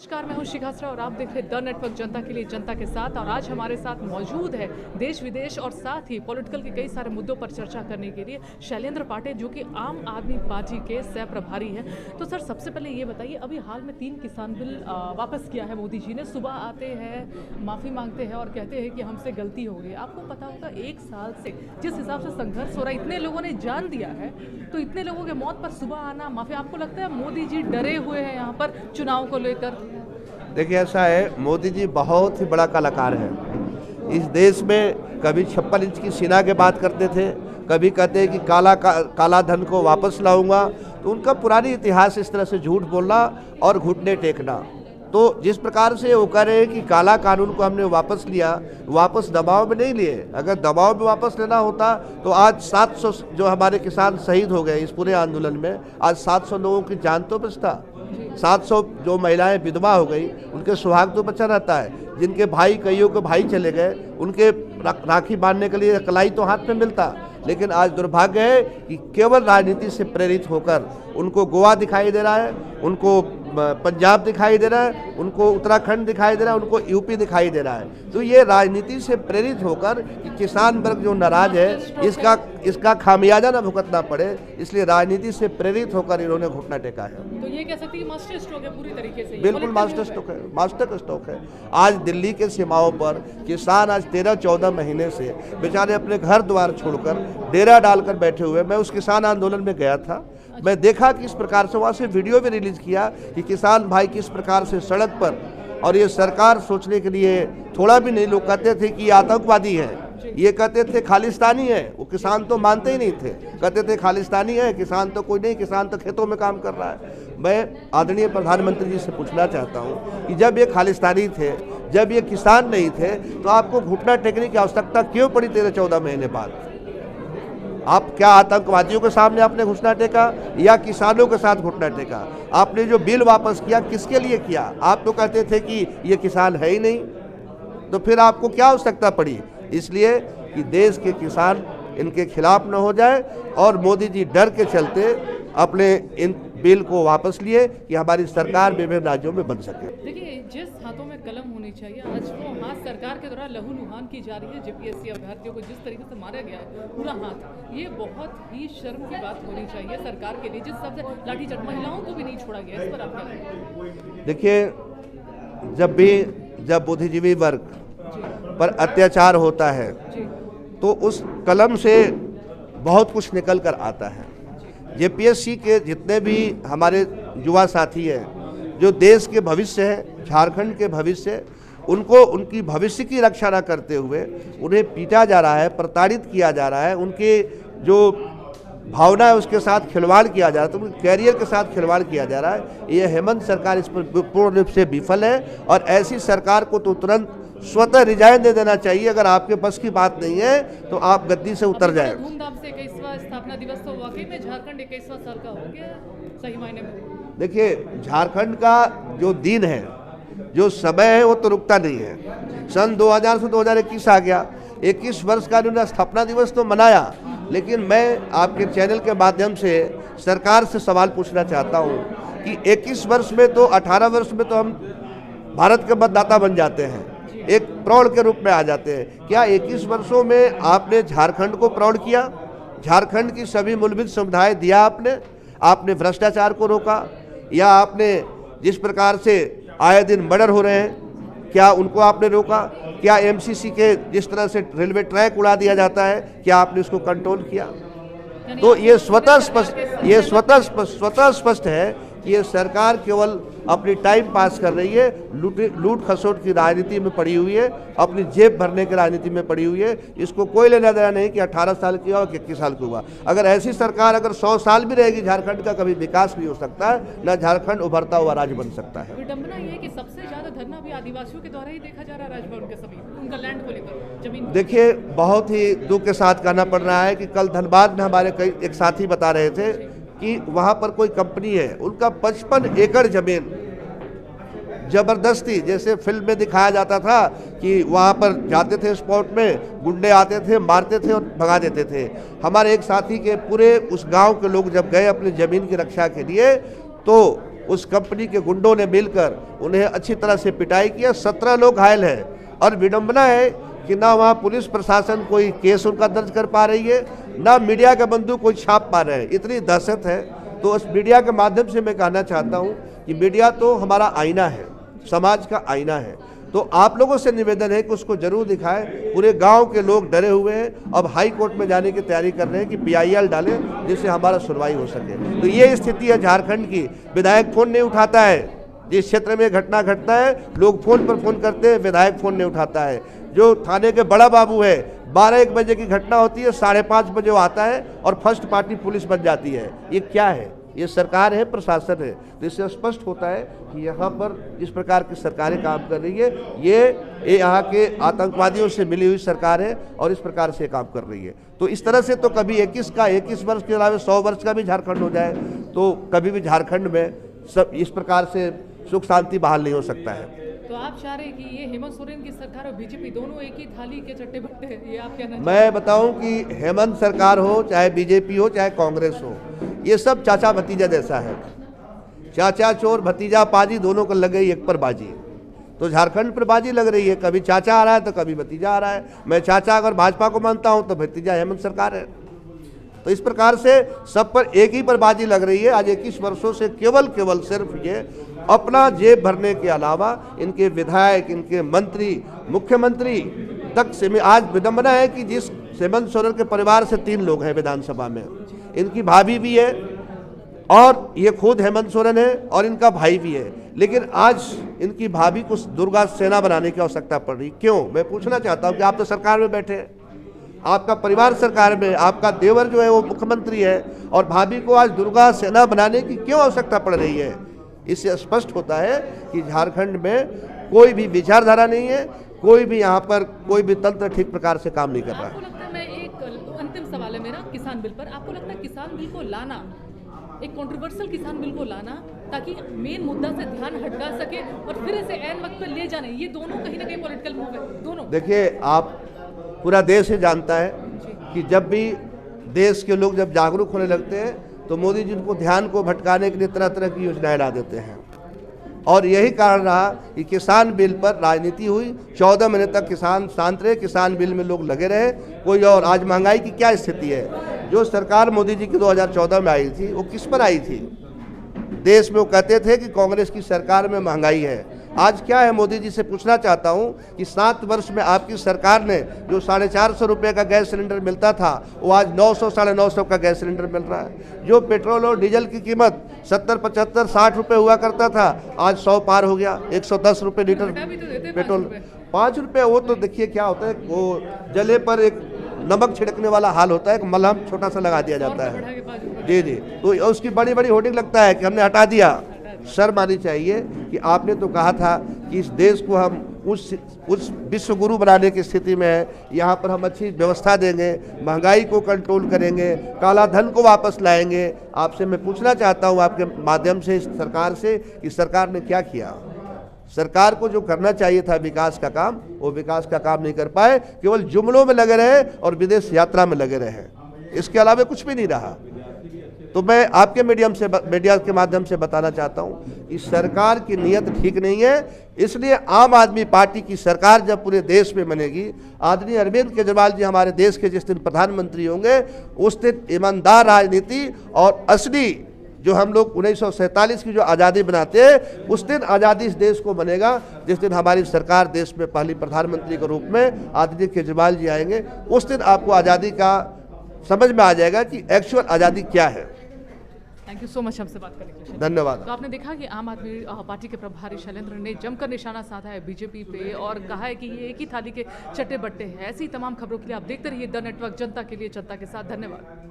नमस्कार, मैं हूं शिखा सरा और आप देख रहे हैं द नेटवर्क जनता के लिए जनता के साथ। और आज हमारे साथ मौजूद है देश विदेश और साथ ही पॉलिटिकल के कई सारे मुद्दों पर चर्चा करने के लिए शैलेंद्र पाटे, जो कि आम आदमी पार्टी के सह प्रभारी हैं। तो सर, सबसे पहले ये बताइए, अभी हाल में 3 किसान बिल वापस किया है मोदी जी ने। सुबह आते हैं, माफ़ी मांगते हैं और कहते हैं कि हमसे गलती हो गई। आपको पता होगा 1 साल से जिस हिसाब से संघर्ष हो रहा है, इतने लोगों ने जान दिया है, तो इतने लोगों के मौत पर सुबह आना, माफ़ी, आपको लगता है मोदी जी डरे हुए हैं यहाँ पर चुनाव को लेकर? देखिए, ऐसा है, मोदी जी बहुत ही बड़ा कलाकार है इस देश में। कभी 56 इंच की सीना के बात करते थे, कभी कहते हैं कि काला धन को वापस लाऊंगा। तो उनका पुरानी इतिहास इस तरह से झूठ बोलना और घुटने टेकना। तो जिस प्रकार से वो कह रहे हैं कि काला कानून को हमने वापस लिया, वापस दबाव में नहीं लिए। अगर दबाव में वापस लेना होता तो आज 700 जो हमारे किसान शहीद हो गए इस पूरे आंदोलन में, आज 700 लोगों की जान तो बचता। 700 जो महिलाएं विधवा हो गई, उनके सुहाग तो बचा रहता है। जिनके भाई, कईयों के भाई चले गए, उनके राखी बांधने के लिए कलाई तो हाथ में मिलता। लेकिन आज दुर्भाग्य है कि केवल राजनीति से प्रेरित होकर उनको गोवा दिखाई दे रहा है, उनको पंजाब दिखाई दे रहा है, उनको उत्तराखंड दिखाई दे रहा है, उनको यूपी दिखाई दे रहा है। तो ये राजनीति से प्रेरित होकर किसान वर्ग जो नाराज है, इसका खामियाजा ना भुगतना पड़े, इसलिए राजनीति से प्रेरित होकर इन्होंने घुटना टेका है। तो ये कह सकते हैं कि मास्टर स्ट्रोक है पूरी तरीके से। बिल्कुल मास्टर स्ट्रोक है, मास्टर स्ट्रोक है। आज दिल्ली के सीमाओं पर किसान आज 13-14 महीने से बेचारे अपने घर द्वार छोड़कर डेरा डालकर बैठे हुए। मैं उस किसान आंदोलन में गया था, मैं देखा कि इस प्रकार से वहाँ से वीडियो भी रिलीज किया कि किसान भाई किस प्रकार से सड़क पर, और ये सरकार सोचने के लिए थोड़ा भी नहीं। लोग कहते थे कि ये आतंकवादी है, ये कहते थे खालिस्तानी है। वो किसान तो मानते ही नहीं थे, कहते थे खालिस्तानी है, किसान तो कोई नहीं, किसान तो खेतों में काम कर रहा है। मैं आदरणीय प्रधानमंत्री जी से पूछना चाहता हूँ कि जब ये खालिस्तानी थे, जब ये किसान नहीं थे, तो आपको घुटना टेकने की आवश्यकता क्यों पड़ी 13-14 महीने बाद? आप क्या आतंकवादियों के सामने आपने घुटना टेका या किसानों के साथ घुटना टेका? आपने जो बिल वापस किया, किसके लिए किया? आप तो कहते थे कि ये किसान है ही नहीं, तो फिर आपको क्या आवश्यकता पड़ी? इसलिए कि देश के किसान इनके खिलाफ न हो जाए, और मोदी जी डर के चलते अपने इन बिल को वापस लिए कि हमारी सरकार विभिन्न राज्यों में बन सके। देखिए, जिस हाथों में कलम होनी चाहिए, आज वो हाथ सरकार के द्वारा लहूलुहान की जा रही है। जेपीएससी अभ्यर्थियों को जिस तरीके से मारा गया है, पूरा हाथ, ये बहुत ही शर्म की बात होनी चाहिए सरकार के लिए। जिस सबसे लाठीचार्ज, महिलाओं को भी नहीं छोड़ा गया, इस पर आप क्या कहेंगे? देखिए, जब बुद्धिजीवी वर्ग पर अत्याचार होता है तो उस कलम से बहुत कुछ निकल कर आता है। जेपीएससी के जितने भी हमारे युवा साथी हैं, जो देश के भविष्य है, झारखंड के भविष्य, उनको उनकी भविष्य की रक्षा न करते हुए उन्हें पीटा जा रहा है, प्रताड़ित किया जा रहा है, उनके जो भावना है उसके साथ खिलवाड़ किया जा रहा है, तो उनके कैरियर के साथ खिलवाड़ किया जा रहा है। ये हेमंत सरकार इस पर पूर्ण रूप से विफल है, और ऐसी सरकार को तो तुरंत स्वतः रिजाइन दे देना चाहिए। अगर आपके बस की बात नहीं है तो आप गद्दी से उतर जाए। धूमधाम से 21वां स्थापना दिवस, तो वाकई में झारखंड 21वां साल का हो गया सही मायने में। देखिए, झारखंड का जो दिन है, जो समय है, वो तो रुकता नहीं है। सन 2000 से 2021 आ गया, 21 वर्ष का उन्होंने स्थापना दिवस तो मनाया। लेकिन मैं आपके चैनल के माध्यम से सरकार से सवाल पूछना चाहता हूँ कि 21 वर्ष में तो 18 वर्ष में तो हम भारत के मतदाता बन जाते हैं, एक प्रौढ़ के रूप में आ जाते हैं। क्या 21 वर्षों में आपने झारखंड को प्रौढ़ किया? झारखंड की सभी मूलभूत सुविधाएं दिया आपने भ्रष्टाचार को रोका? या आपने जिस प्रकार से आए दिन मर्डर हो रहे हैं, क्या उनको आपने रोका? क्या एमसीसी के जिस तरह से रेलवे ट्रैक उड़ा दिया जाता है, क्या आपने उसको कंट्रोल किया? तो ये स्वतः स्पष्ट है कि ये सरकार केवल अपनी टाइम पास कर रही है, लूट खसोट की राजनीति में पड़ी हुई है, अपनी जेब भरने की राजनीति में पड़ी हुई है। इसको कोई लेना देना नहीं कि 18 साल की हुआ, 21 साल की हुआ। अगर ऐसी सरकार अगर 100 साल भी रहेगी, झारखंड का कभी विकास नहीं हो सकता है, न झारखंड उभरता हुआ राज्य बन सकता है। विडंबना ये है कि सबसे ज्यादा धरना भी आदिवासियों के द्वारा ही देखा जा रहा है राजभवन के समीप, उनका लैंड को लेकर, जमीन। देखिए, बहुत ही दुख के साथ कहना पड़ रहा है कि कल धनबाद में हमारे कई एक साथी बता रहे थे कि वहाँ पर कोई कंपनी है, उनका 55 एकड़ जमीन जबरदस्ती, जैसे फिल्म में दिखाया जाता था कि वहाँ पर जाते थे स्पॉट में, गुंडे आते थे, मारते थे और भगा देते थे। हमारे एक साथी के पूरे उस गांव के लोग जब गए अपनी ज़मीन की रक्षा के लिए, तो उस कंपनी के गुंडों ने मिलकर उन्हें अच्छी तरह से पिटाई किया, 17 लोग घायल हैं। और विडंबना है कि ना वहाँ पुलिस प्रशासन कोई केस उनका दर्ज कर पा रही है, ना मीडिया का बंधु कोई छाप पा रहे हैं, इतनी दहशत है। तो उस मीडिया के माध्यम से मैं कहना चाहता हूँ कि मीडिया तो हमारा आईना है, समाज का आईना है। तो आप लोगों से निवेदन है कि उसको जरूर दिखाएं। पूरे गांव के लोग डरे हुए हैं, अब हाई कोर्ट में जाने की तैयारी कर रहे हैं कि PIL डालें जिससे हमारा सुनवाई हो सके। तो ये स्थिति है झारखंड की। विधायक फोन नहीं उठाता है, जिस क्षेत्र में घटना घटता है लोग फोन पर फोन करते हैं, विधायक फोन नहीं उठाता है। जो थाने के बड़ा बाबू है, 12-1 बजे की घटना होती है, 5:30 बजे वो आता है और फर्स्ट पार्टी पुलिस बन जाती है। ये क्या है? ये सरकार है, प्रशासन है। तो इससे स्पष्ट होता है कि यहाँ पर जिस प्रकार की सरकारें काम कर रही है, ये यहाँ के आतंकवादियों से मिली हुई सरकार है और इस प्रकार से काम कर रही है। तो इस तरह से तो कभी 21 वर्ष के अलावा 100 वर्ष का भी झारखंड हो जाए तो कभी भी झारखंड में सब इस प्रकार से सुख शांति बहाल नहीं हो सकता है। तो आप चाह रहे हैं कि ये हेमंत सोरेन की सरकार और बीजेपी दोनों एक ही थाली के चट्टे बट्टे हैं, ये आप कहना? मैं बताऊं कि हेमंत सरकार हो, चाहे बीजेपी हो, चाहे कांग्रेस हो, ये सब चाचा भतीजा जैसा है। चाचा चोर, भतीजा पाजी, दोनों को लग गई एक पर बाजी। तो झारखंड पर बाजी लग रही है, कभी चाचा आ रहा है तो कभी भतीजा आ रहा है। मैं चाचा अगर भाजपा को मानता हूं तो भतीजा हेमंत सरकार है। तो इस प्रकार से सब पर एक ही पर बाजी लग रही है। आज 21 वर्षों से केवल सिर्फ ये अपना जेब भरने के अलावा इनके विधायक, इनके मंत्री, मुख्यमंत्री तक से में आज विडंबना है कि जिस हेमंत सोरेन के परिवार से 3 लोग हैं विधानसभा में, इनकी भाभी भी है और ये खुद हेमंत सोरेन है और इनका भाई भी है। लेकिन आज इनकी भाभी को दुर्गा सेना बनाने की आवश्यकता पड़ रही। क्यों? मैं पूछना चाहता हूँ कि आप तो सरकार में बैठे हैं, आपका परिवार सरकार में, आपका देवर जो है वो मुख्यमंत्री है और भाभी को आज दुर्गा सेना बनाने की क्यों आवश्यकता पड़ रही है? इससे स्पष्ट होता है कि झारखंड में कोई भी विचारधारा नहीं है, कोई भी यहाँ पर कोई भी तंत्र ठीक प्रकार से काम नहीं कर रहा है। आपको लगता है, मैं एक अंतिम सवाल है मेरा किसान बिल पर, आपको लगता है किसान बिल को लाना, एक कंट्रोवर्शियल किसान बिल को लाना ताकि मेन मुद्दा से ध्यान हटका सके और फिर इसे ऐन वक्त पर ले जाने, ये दोनों कहीं ना कहीं पॉलिटिकल मूव है दोनों? देखिए, आप पूरा देश ही जानता है कि जब भी देश के लोग जब जागरूक होने लगते हैं तो मोदी जी उनको ध्यान को भटकाने के लिए तरह तरह की योजनाएं ला देते हैं। और यही कारण रहा कि किसान बिल पर राजनीति हुई। 14 महीने तक किसान शांत रहे, किसान बिल में लोग लगे रहे। कोई और आज महंगाई की क्या स्थिति है? जो सरकार मोदी जी की 2014 में आई थी वो किस पर आई थी? देश में वो कहते थे कि कांग्रेस की सरकार में महंगाई है। आज क्या है? मोदी जी से पूछना चाहता हूं कि 7 वर्ष में आपकी सरकार ने जो 450 रुपये का गैस सिलेंडर मिलता था वो आज 900 साढ़े 900 का गैस सिलेंडर मिल रहा है। जो पेट्रोल और डीजल की कीमत 70 75 60 रुपये हुआ करता था आज 100 पार हो गया, 110 रुपये लीटर पेट्रोल, 5 रुपये। वो तो देखिए क्या होता है, वो जले पर एक नमक छिड़कने वाला हाल होता है, एक मलहम छोटा सा लगा दिया जाता है। जी जी, तो उसकी बड़ी बड़ी होर्डिंग लगता है कि हमने हटा दिया। शर्म आनी चाहिए कि आपने तो कहा था कि इस देश को हम उस विश्व गुरु बनाने की स्थिति में है, यहाँ पर हम अच्छी व्यवस्था देंगे, महंगाई को कंट्रोल करेंगे, काला धन को वापस लाएंगे। आपसे मैं पूछना चाहता हूँ आपके माध्यम से इस सरकार से कि सरकार ने क्या किया? सरकार को जो करना चाहिए था विकास का काम, वो विकास का काम नहीं कर पाए, केवल जुमलों में लगे रहे और विदेश यात्रा में लगे रहे, इसके अलावा कुछ भी नहीं रहा। तो मैं आपके मीडिया के माध्यम से बताना चाहता हूं कि सरकार की नीयत ठीक नहीं है। इसलिए आम आदमी पार्टी की सरकार जब पूरे देश में बनेगी, आदरणीय अरविंद केजरीवाल जी हमारे देश के जिस दिन प्रधानमंत्री होंगे, उस दिन ईमानदार राजनीति और असली जो हम लोग 1947 की जो आज़ादी बनाते हैं, उस दिन आज़ादी इस देश को बनेगा जिस दिन हमारी सरकार देश में पहली प्रधानमंत्री के रूप में आदरणीय केजरीवाल जी आएंगे। उस दिन आपको आज़ादी का समझ में आ जाएगा कि एक्चुअल आज़ादी क्या है। थैंक यू सो मच हमसे बात करने के लिए। धन्यवाद। तो आपने देखा कि आम आदमी पार्टी के प्रभारी शैलेंद्र ने जमकर निशाना साधा है बीजेपी पे और कहा है कि ये एक ही थाली के चट्टे बट्टे हैं। ऐसी तमाम खबरों के लिए आप देखते रहिए द नेटवर्क, जनता के लिए जनता के साथ। धन्यवाद।